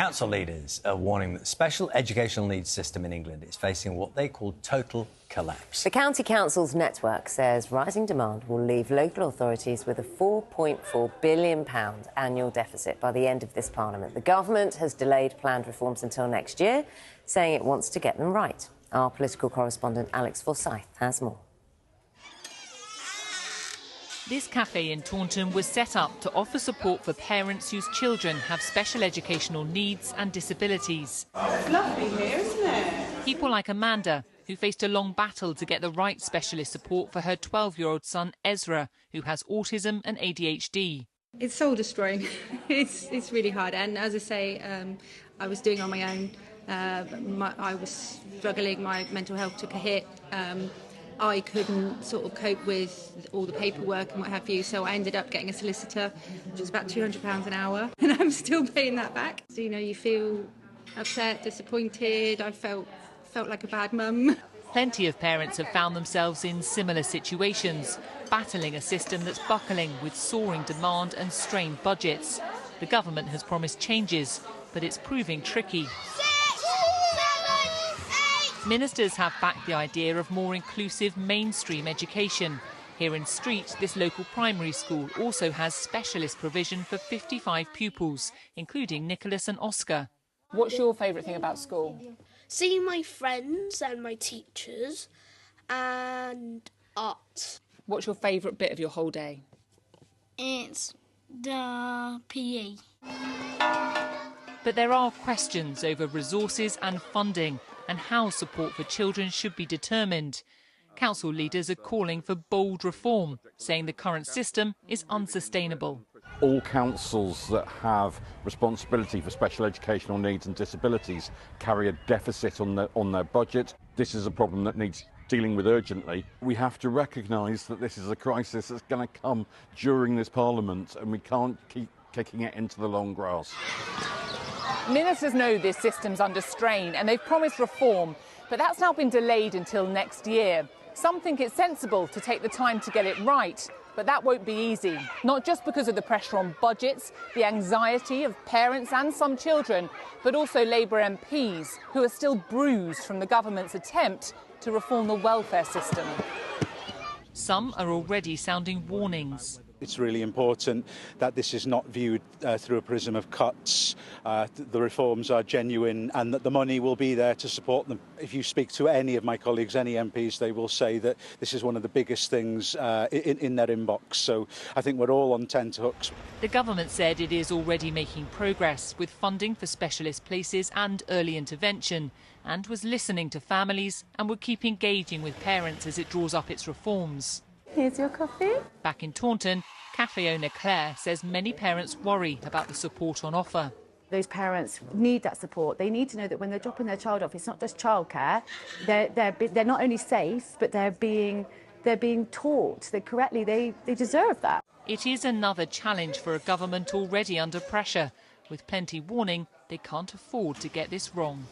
Council leaders are warning that the special educational needs system in England is facing what they call total collapse. The County Council's network says rising demand will leave local authorities with a £4.4 billion annual deficit by the end of this Parliament. The government has delayed planned reforms until next year, saying it wants to get them right. Our political correspondent Alex Forsyth has more. This cafe in Taunton was set up to offer support for parents whose children have special educational needs and disabilities. It's lovely here, isn't it? People like Amanda, who faced a long battle to get the right specialist support for her 12-year-old son Ezra, who has autism and ADHD. It's soul destroying. It's really hard, and as I say, I was doing it on my own. I was struggling, my mental health took a hit. I couldn't sort of cope with all the paperwork and what have you, so I ended up getting a solicitor, which was about £200 an hour, and I'm still paying that back. So, you know, you feel upset, disappointed. I felt like a bad mum. Plenty of parents have found themselves in similar situations, battling a system that's buckling with soaring demand and strained budgets. The government has promised changes, but it's proving tricky. Ministers have backed the idea of more inclusive mainstream education. Here in Street, this local primary school also has specialist provision for 55 pupils, including Nicholas and Oscar. What's your favourite thing about school? Seeing my friends and my teachers and art. What's your favourite bit of your whole day? It's the PE. But there are questions over resources and funding and how support for children should be determined. Council leaders are calling for bold reform, saying the current system is unsustainable. All councils that have responsibility for special educational needs and disabilities carry a deficit on their budget. This is a problem that needs dealing with urgently. We have to recognise that this is a crisis that's going to come during this Parliament, and we can't keep kicking it into the long grass. Ministers know this system's under strain and they've promised reform, but that's now been delayed until next year. Some think it's sensible to take the time to get it right, but that won't be easy, not just because of the pressure on budgets, the anxiety of parents and some children, but also Labour MPs who are still bruised from the government's attempt to reform the welfare system. Some are already sounding warnings. It's really important that this is not viewed through a prism of cuts. The reforms are genuine and that the money will be there to support them. If you speak to any of my colleagues, any MPs, they will say that this is one of the biggest things in their inbox. So I think we're all on tenterhooks. The government said it is already making progress with funding for specialist places and early intervention, and was listening to families and would keep engaging with parents as it draws up its reforms. Here's your coffee. Back in Taunton, cafe owner Claire says many parents worry about the support on offer. Those parents need that support. They need to know that when they're dropping their child off, it's not just childcare. They're not only safe, but they're being taught that correctly. They deserve that. It is another challenge for a government already under pressure, with plenty warning they can't afford to get this wrong.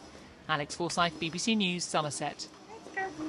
Alex Forsyth, BBC News, Somerset. Thanks, girl.